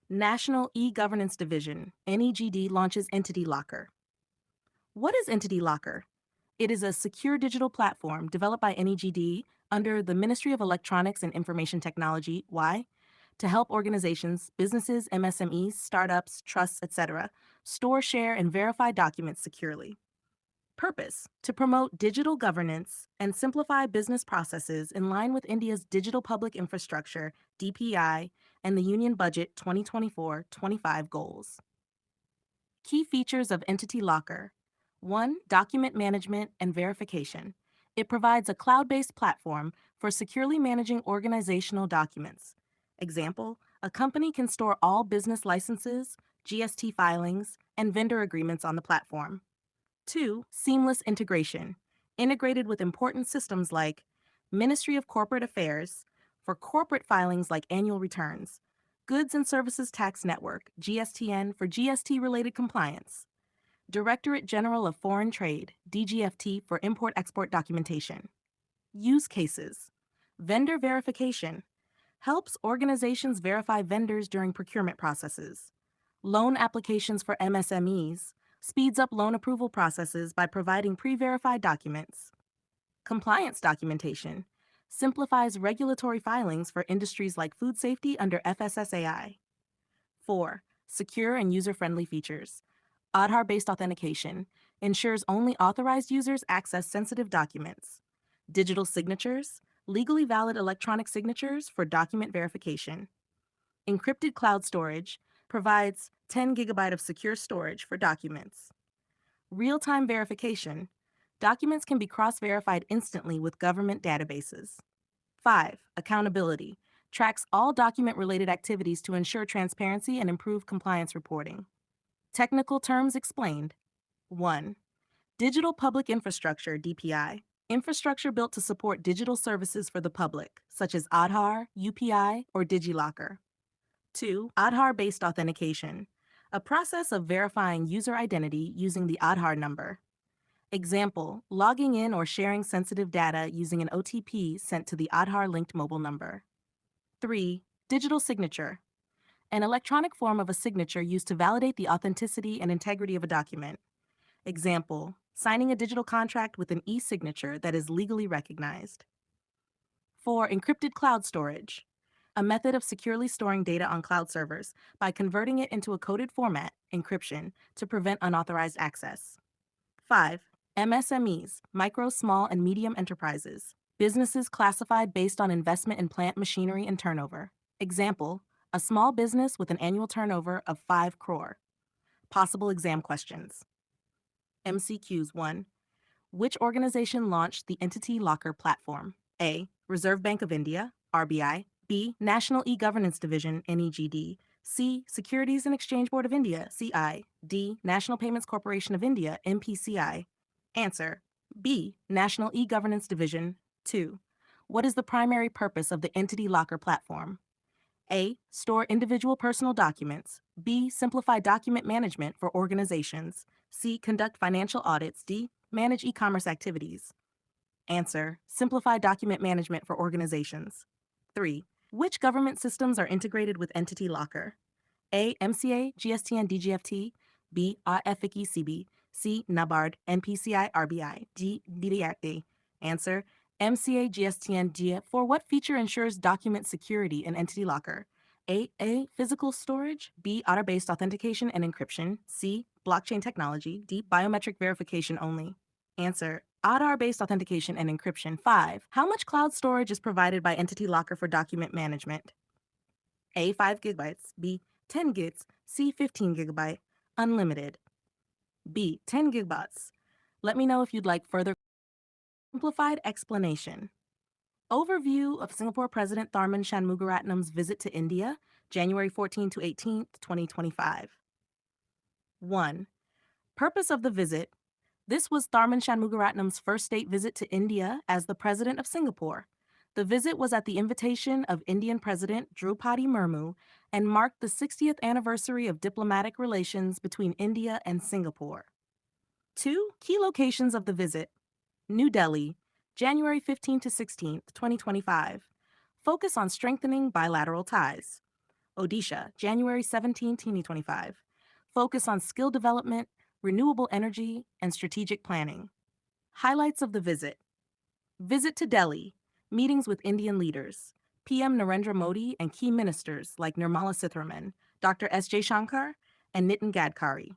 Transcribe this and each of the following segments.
National E-Governance Division, NEGD, launches Entity Locker. What is Entity Locker? It is a secure digital platform developed by NEGD under the Ministry of Electronics and Information Technology. Why? To help organizations, businesses, MSMEs, startups, trusts, etc., store, share, and verify documents securely. Purpose: to promote digital governance and simplify business processes in line with India's Digital Public Infrastructure (DPI) and the Union Budget 2024-25 goals. Key features of Entity Locker: 1. Document management and verification. It provides a cloud-based platform for securely managing organizational documents. Example: a company can store all business licenses, GST filings, and vendor agreements on the platform. 2. Seamless integration. Integrated with important systems like Ministry of Corporate Affairs for corporate filings like annual returns, Goods and Services Tax Network, GSTN, for GST-related compliance, Directorate General of Foreign Trade, DGFT, for import-export documentation. Use cases. Vendor verification. Helps organizations verify vendors during procurement processes. Loan applications for MSMEs. Speeds up loan approval processes by providing pre-verified documents. Compliance documentation. Simplifies regulatory filings for industries like food safety under FSSAI. 4. Secure and user-friendly features. Aadhaar-based authentication ensures only authorized users access sensitive documents. Digital signatures, legally valid electronic signatures for document verification. Encrypted cloud storage provides 10 gigabyte of secure storage for documents. Real-time verification. Documents can be cross-verified instantly with government databases. 5. Accountability. Tracks all document-related activities to ensure transparency and improve compliance reporting. Technical terms explained. 1. Digital Public Infrastructure, DPI. Infrastructure built to support digital services for the public, such as Aadhaar, UPI, or DigiLocker. 2. Aadhaar-based authentication. A process of verifying user identity using the Aadhaar number. Example: logging in or sharing sensitive data using an OTP sent to the Aadhaar-linked mobile number. 3. Digital signature. An electronic form of a signature used to validate the authenticity and integrity of a document. Example: signing a digital contract with an e-signature that is legally recognized. 4. Encrypted cloud storage. A method of securely storing data on cloud servers by converting it into a coded format, encryption, to prevent unauthorized access. 5. MSMEs, micro, small, and medium enterprises. Businesses classified based on investment in plant machinery and turnover. Example: a small business with an annual turnover of 5 crore. Possible exam questions. MCQs 1. Which organization launched the Entity Locker platform? A. Reserve Bank of India, RBI. B. National E-Governance Division, NEGD. C. Securities and Exchange Board of India, CI. D. National Payments Corporation of India, NPCI. Answer: B. National E-Governance Division. 2. What is the primary purpose of the Entity Locker platform? A. Store individual personal documents. B. Simplify document management for organizations. C. Conduct financial audits. D. Manage e-commerce activities. Answer: simplify document management for organizations. 3. Which government systems are integrated with Entity Locker? A. MCA, GSTN, DGFT. B. AFIC, CB. C. NABARD, NPCI, RBI. D. DDRA. Answer: MCA, GSTN, G. For what feature ensures document security in Entity Locker? A. Physical storage. B. Aadhaar-based authentication and encryption. C. Blockchain technology. D. Biometric verification only. Answer: Aadhaar-based authentication and encryption. 5. How much cloud storage is provided by Entity Locker for document management? A. 5 gigabytes. B. 10 gigs. C. 15 gigabyte. Unlimited. B. 10 gigabytes. Let me know if you'd like further simplified explanation. Overview of Singapore President Tharman Shanmugaratnam's visit to India, January 14 to 18, 2025. 1. Purpose of the visit. This was Tharman Shanmugaratnam's first state visit to India as the President of Singapore. The visit was at the invitation of Indian President Draupadi Murmu and marked the 60th anniversary of diplomatic relations between India and Singapore. 2. Key locations of the visit. New Delhi, January 15 to 16, 2025. Focus on strengthening bilateral ties. Odisha, January 17, 2025. Focus on skill development, renewable energy, and strategic planning. Highlights of the visit. Visit to Delhi, meetings with Indian leaders, PM Narendra Modi and key ministers like Nirmala Sitharaman, Dr. S. Shankar, and Nitin Gadkari.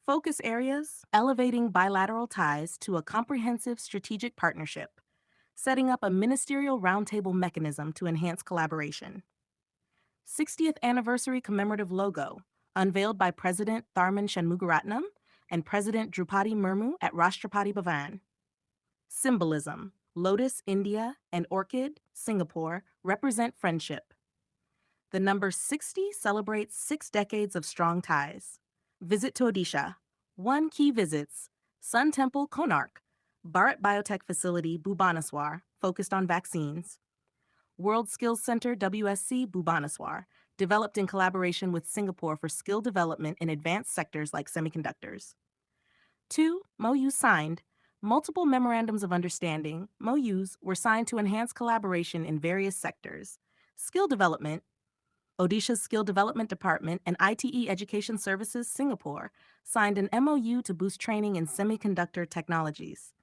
Focus areas: elevating bilateral ties to a comprehensive strategic partnership, setting up a ministerial roundtable mechanism to enhance collaboration. 60th anniversary commemorative logo, unveiled by President Tharman Shanmugaratnam and President Drupadi Murmu at Rashtrapati Bhavan. Symbolism: Lotus, India, and Orchid, Singapore, represent friendship. The number 60 celebrates 6 decades of strong ties. Visit to Odisha. 1 key visits: Sun Temple, Konark; Bharat Biotech Facility, Bhubaneswar, focused on vaccines; World Skills Center, WSC, Bhubaneswar, developed in collaboration with Singapore for skill development in advanced sectors like semiconductors. 2. MOUs signed. Multiple memorandums of understanding, MOUs, were signed to enhance collaboration in various sectors. Skill development. Odisha's Skill Development Department and ITE Education Services, Singapore, signed an MOU to boost training in semiconductor technologies,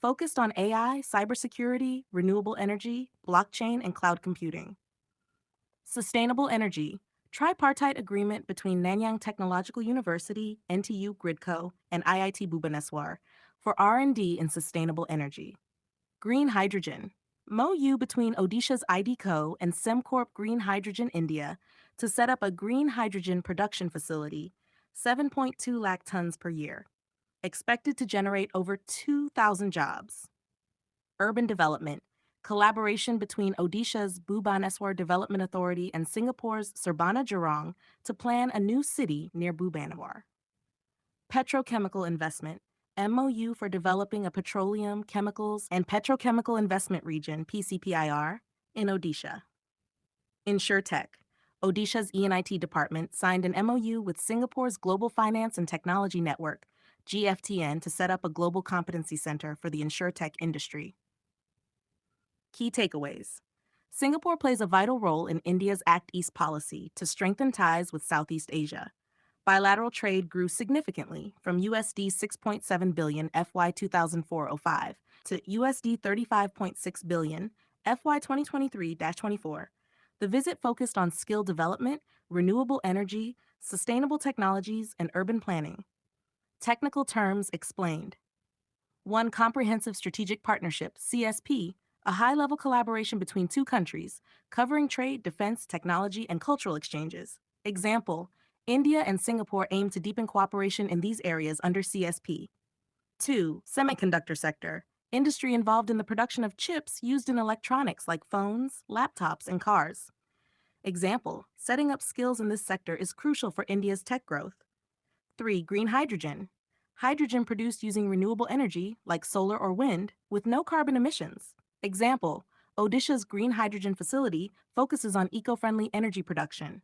focused on AI, cybersecurity, renewable energy, blockchain, and cloud computing. Sustainable energy. Tripartite agreement between Nanyang Technological University, NTU Gridco, and IIT Bhubaneswar for R&D in sustainable energy. Green hydrogen. MOU between Odisha's IDCO and Semcorp Green Hydrogen India to set up a green hydrogen production facility, 7.2 lakh tons per year, expected to generate over 2,000 jobs. Urban development. Collaboration between Odisha's Bhubaneswar Development Authority and Singapore's Surbana Jurong to plan a new city near Bhubaneswar. Petrochemical investment. MOU for developing a petroleum, chemicals, and petrochemical investment region, PCPIR, in Odisha. InsurTech. Odisha's E&IT department signed an MOU with Singapore's Global Finance and Technology Network, GFTN, to set up a global competency center for the InsurTech industry. Key takeaways. Singapore plays a vital role in India's Act East policy to strengthen ties with Southeast Asia. Bilateral trade grew significantly from USD 6.7 billion FY 2004-05 to USD 35.6 billion FY 2023-24. The visit focused on skill development, renewable energy, sustainable technologies, and urban planning. Technical terms explained. 1. Comprehensive Strategic Partnership, CSP, a high-level collaboration between 2 countries, covering trade, defense, technology, and cultural exchanges. Example: India and Singapore aim to deepen cooperation in these areas under CSP. 2. Semiconductor sector, industry involved in the production of chips used in electronics like phones, laptops, and cars. Example: setting up skills in this sector is crucial for India's tech growth. 3. Green hydrogen, hydrogen produced using renewable energy like solar or wind with no carbon emissions. Example: Odisha's green hydrogen facility focuses on eco-friendly energy production.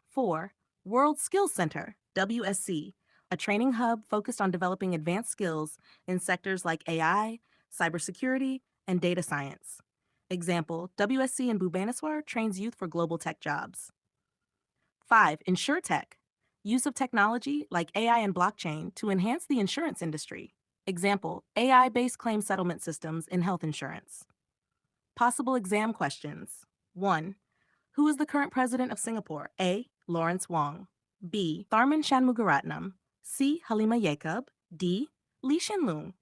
4. World Skills Center, WSC, a training hub focused on developing advanced skills in sectors like AI, cybersecurity, and data science. Example: WSC in Bhubaneswar trains youth for global tech jobs. 5. InsurTech, use of technology like AI and blockchain to enhance the insurance industry. Example: AI-based claim settlement systems in health insurance. Possible exam questions. 1. Who is the current president of Singapore? A. Lawrence Wong. B. Tharman Shanmugaratnam. C. Halima Yacob. D. Lee Hsien Loong.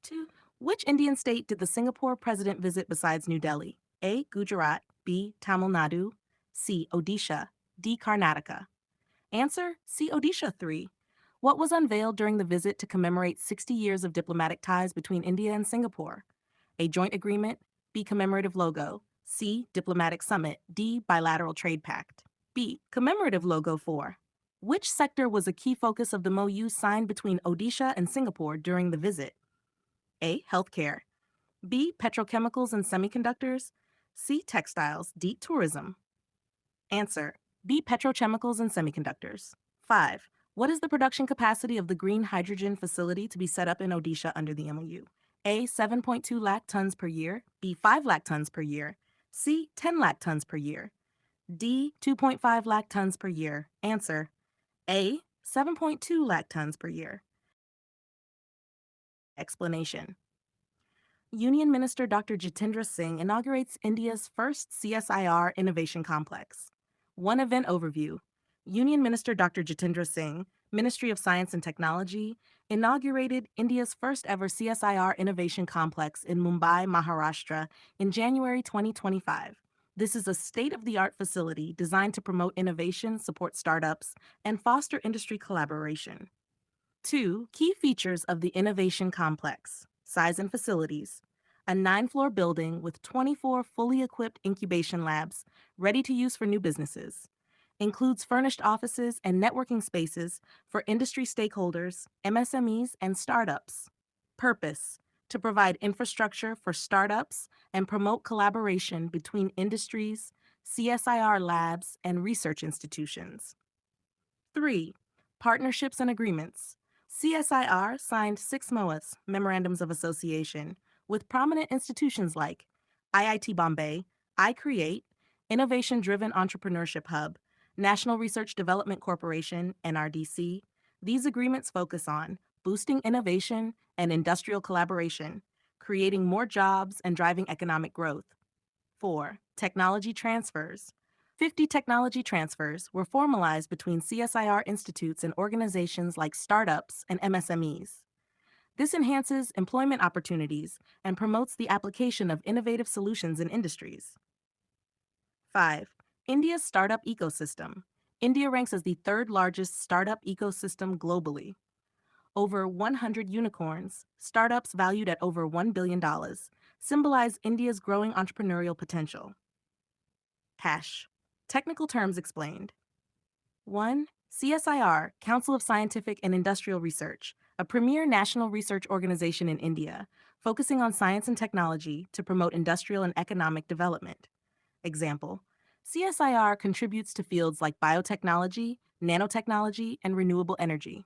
2. Which Indian state did the Singapore president visit besides New Delhi? A. Gujarat. B. Tamil Nadu. C. Odisha. D. Karnataka. Answer: C. Odisha. 3. What was unveiled during the visit to commemorate 60 years of diplomatic ties between India and Singapore? A. Joint agreement. B. Commemorative logo. C. Diplomatic summit. D. Bilateral trade pact. B. Commemorative logo. 4. Which sector was a key focus of the MOU signed between Odisha and Singapore during the visit? A. Healthcare. B. Petrochemicals and semiconductors. C. Textiles. D. Tourism. Answer: B. Petrochemicals and semiconductors. 5. What is the production capacity of the green hydrogen facility to be set up in Odisha under the MOU? A. 7.2 lakh tons per year. B. 5 lakh tons per year. C. 10 lakh tons per year. D. 2.5 lakh tons per year. Answer A. 7.2 lakh tons per year. Explanation. Union Minister Dr. Jitendra Singh inaugurates India's first CSIR innovation complex. One event overview. Union Minister Dr. Jitendra Singh, Ministry of Science and Technology, inaugurated India's first ever CSIR innovation complex in Mumbai, Maharashtra in January 2025. This is a state of the art facility designed to promote innovation, support startups, and foster industry collaboration. 2. Key features of the Innovation Complex. Size and facilities. A 9-floor building with 24 fully equipped incubation labs ready to use for new businesses. Includes furnished offices and networking spaces for industry stakeholders, MSMEs, and startups. Purpose: to provide infrastructure for startups and promote collaboration between industries, CSIR labs, and research institutions. 3. Partnerships and agreements. CSIR signed 6 MOAs, Memorandums of Association, with prominent institutions like IIT Bombay, iCreate, Innovation Driven Entrepreneurship Hub, National Research Development Corporation, NRDC. These agreements focus on boosting innovation and industrial collaboration, creating more jobs, and driving economic growth. 4. Technology transfers. 50 technology transfers were formalized between CSIR institutes and organizations like startups and MSMEs. This enhances employment opportunities and promotes the application of innovative solutions in industries. 5. India's startup ecosystem. India ranks as the third largest startup ecosystem globally. Over 100 unicorns, startups valued at over $1 billion, symbolize India's growing entrepreneurial potential. Hash. Technical terms explained. 1. CSIR, Council of Scientific and Industrial Research, a premier national research organization in India, focusing on science and technology to promote industrial and economic development. Example: CSIR contributes to fields like biotechnology, nanotechnology, and renewable energy.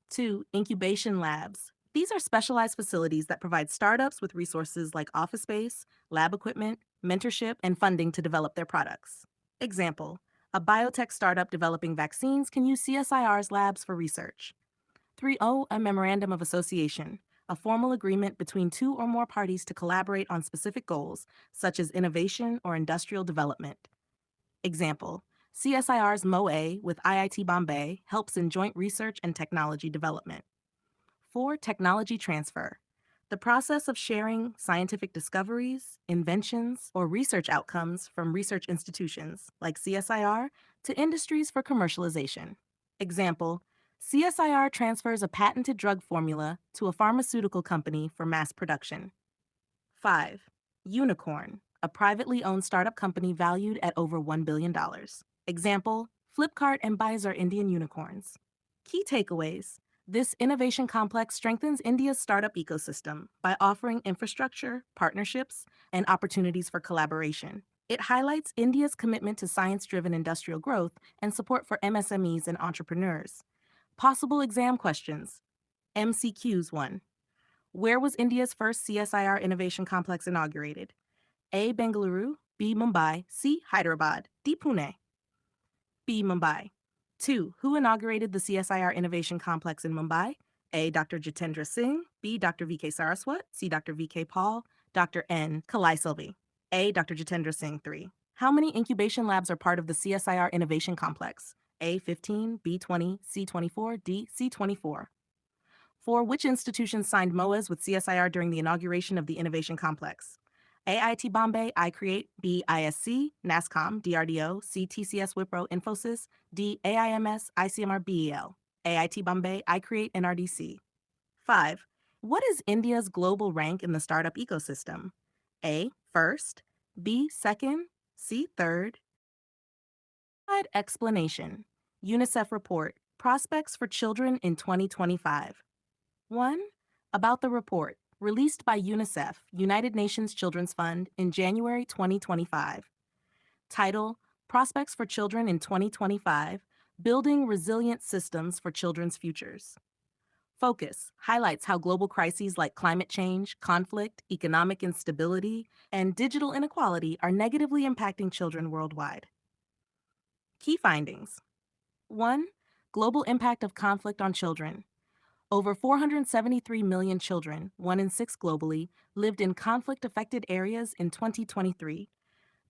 2. Incubation labs. These are specialized facilities that provide startups with resources like office space, lab equipment, mentorship, and funding to develop their products. Example: a biotech startup developing vaccines can use CSIR's labs for research. 3.0. A memorandum of association, a formal agreement between two or more parties to collaborate on specific goals, such as innovation or industrial development. Example: CSIR's MOA with IIT Bombay helps in joint research and technology development. 4. Technology transfer. The process of sharing scientific discoveries, inventions, or research outcomes from research institutions, like CSIR, to industries for commercialization. Example: CSIR transfers a patented drug formula to a pharmaceutical company for mass production. 5. Unicorn, a privately owned startup company valued at over $1 billion. Example: Flipkart and Bytes are Indian unicorns. Key takeaways: this innovation complex strengthens India's startup ecosystem by offering infrastructure, partnerships, and opportunities for collaboration. It highlights India's commitment to science driven industrial growth and support for MSMEs and entrepreneurs. Possible exam questions. MCQs 1. Where was India's first CSIR innovation complex inaugurated? A. Bengaluru, B. Mumbai, C. Hyderabad, D. Pune. B. Mumbai. 2. Who inaugurated the CSIR Innovation Complex in Mumbai? A. Dr. Jitendra Singh, B. Dr. V.K. Saraswat, C. Dr. V.K. Paul, Dr. N. Kalai. A. Dr. Jitendra Singh. 3. How many incubation labs are part of the CSIR Innovation Complex? A. 15, B. 20, C. 24, D. C. 24. 4. Which institutions signed MOAs with CSIR during the inauguration of the Innovation Complex? AIT Bombay, iCreate, B. ISC, NASCOM, DRDO, C. TCS Wipro, Infosys, D. AIMS, ICMR, BEL. AIT Bombay, iCreate, NRDC. 5. What is India's global rank in the startup ecosystem? A. First, B. Second, C. Third. Explanation. UNICEF report, Prospects for Children in 2025. 1. About the report, released by UNICEF, United Nations Children's Fund, in January 2025. Title: Prospects for Children in 2025, Building Resilient Systems for Children's Futures. Focus highlights how global crises like climate change, conflict, economic instability, and digital inequality are negatively impacting children worldwide. Key findings: 1. Global impact of conflict on children. Over 473 million children, 1 in 6 globally, lived in conflict affected areas in 2023.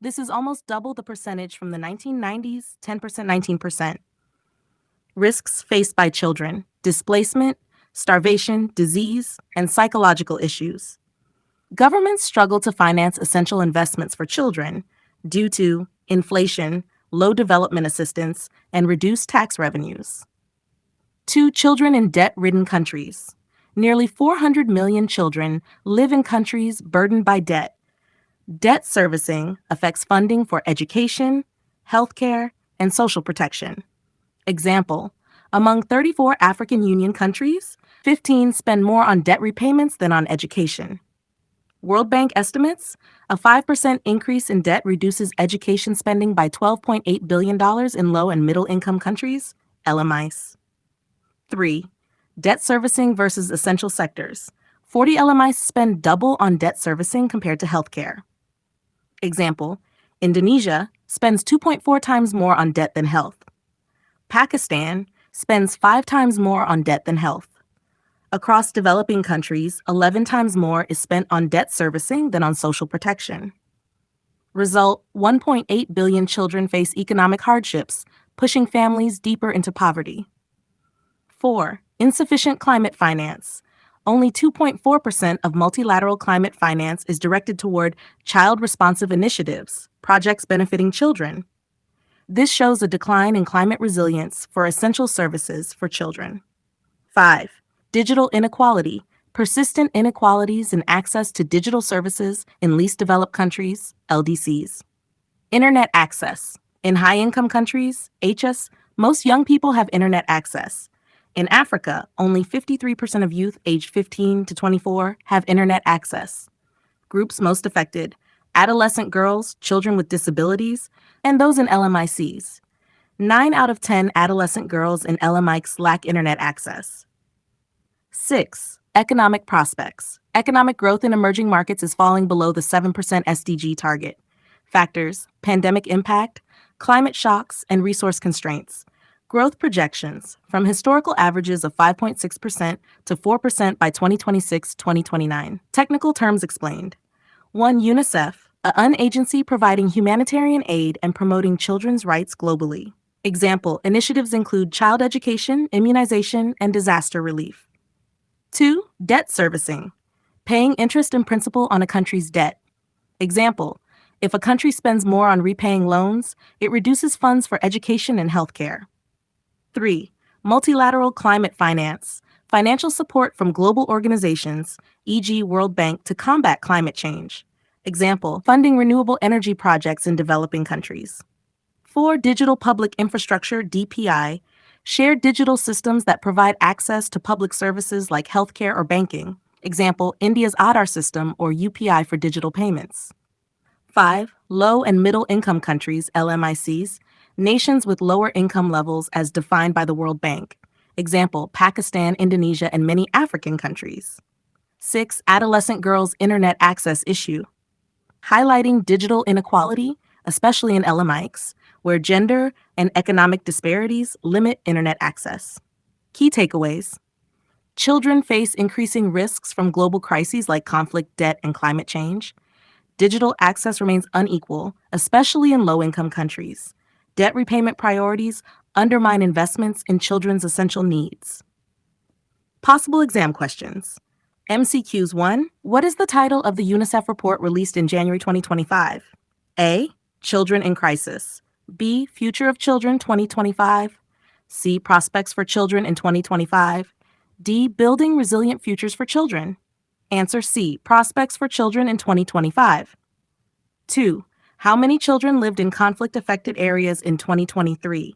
This is almost double the percentage from the 1990s, 10%, 19%. Risks faced by children: displacement, starvation, disease, and psychological issues. Governments struggle to finance essential investments for children due to inflation, low development assistance, and reduced tax revenues. 2. Children in debt-ridden countries. Nearly 400 million children live in countries burdened by debt. Debt servicing affects funding for education, healthcare, and social protection. Example: among 34 African Union countries, 15 spend more on debt repayments than on education. World Bank estimates a 5% increase in debt reduces education spending by $12.8 billion in low and middle income countries, LMIs. 3. Debt servicing versus essential sectors. 40 LMIs spend double on debt servicing compared to healthcare. Example: Indonesia spends 2.4 times more on debt than health. Pakistan spends 5 times more on debt than health. Across developing countries, 11 times more is spent on debt servicing than on social protection. Result: 1.8 billion children face economic hardships, pushing families deeper into poverty. 4. Insufficient climate finance. Only 2.4% of multilateral climate finance is directed toward child-responsive initiatives, projects benefiting children. This shows a decline in climate resilience for essential services for children. 5. Digital inequality. Persistent inequalities in access to digital services in least developed countries, LDCs. Internet access. In high-income countries, HS, most young people have internet access. In Africa, only 53% of youth aged 15 to 24 have internet access. Groups most affected: adolescent girls, children with disabilities, and those in LMICs. 9 out of 10 adolescent girls in LMICs lack internet access. 6. Economic prospects. Economic growth in emerging markets is falling below the 7% SDG target. Factors: pandemic impact, climate shocks, and resource constraints. Growth projections from historical averages of 5.6% to 4% by 2026-2029. Technical terms explained. 1. UNICEF, an agency providing humanitarian aid and promoting children's rights globally. Example: initiatives include child education, immunization, and disaster relief. 2. Debt servicing, paying interest and principal on a country's debt. Example: if a country spends more on repaying loans, it reduces funds for education and healthcare. 3. Multilateral climate finance, financial support from global organizations, e.g. World Bank, to combat climate change. Example: funding renewable energy projects in developing countries. 4. Digital public infrastructure, DPI, shared digital systems that provide access to public services like healthcare or banking. Example: India's Aadhaar system or UPI for digital payments. 5. Low and middle income countries, LMICs, nations with lower income levels as defined by the World Bank. Example: Pakistan, Indonesia, and many African countries. 6. Adolescent girls' internet access issue, highlighting digital inequality, especially in LMICs, where gender and economic disparities limit internet access. Key takeaways: children face increasing risks from global crises like conflict, debt, and climate change. Digital access remains unequal, especially in low-income countries. Debt repayment priorities undermine investments in children's essential needs. Possible exam questions. MCQs 1. What is the title of the UNICEF report released in January 2025? A. Children in Crisis. B. Future of Children 2025. C. Prospects for Children in 2025. D. Building Resilient Futures for Children. Answer C. Prospects for Children in 2025. 2. How many children lived in conflict-affected areas in 2023?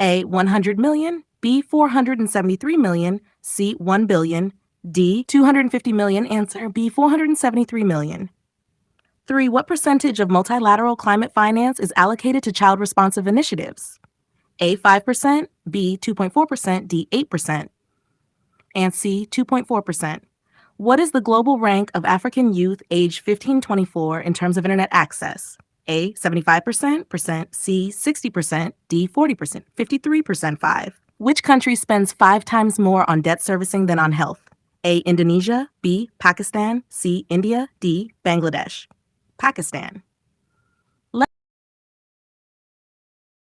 A. 100 million. B. 473 million. C. 1 billion. D. 250 million. Answer B. 473 million. 3. What percentage of multilateral climate finance is allocated to child-responsive initiatives? A. 5%. B. 2.4%. D. 8%. and C, 2.4%. What is the global rank of African youth aged 15-24 in terms of internet access? A, 75%, C, 60%, D, 40%, 53%, 5. Which country spends 5 times more on debt servicing than on health? A, Indonesia, B, Pakistan, C, India, D, Bangladesh. Pakistan.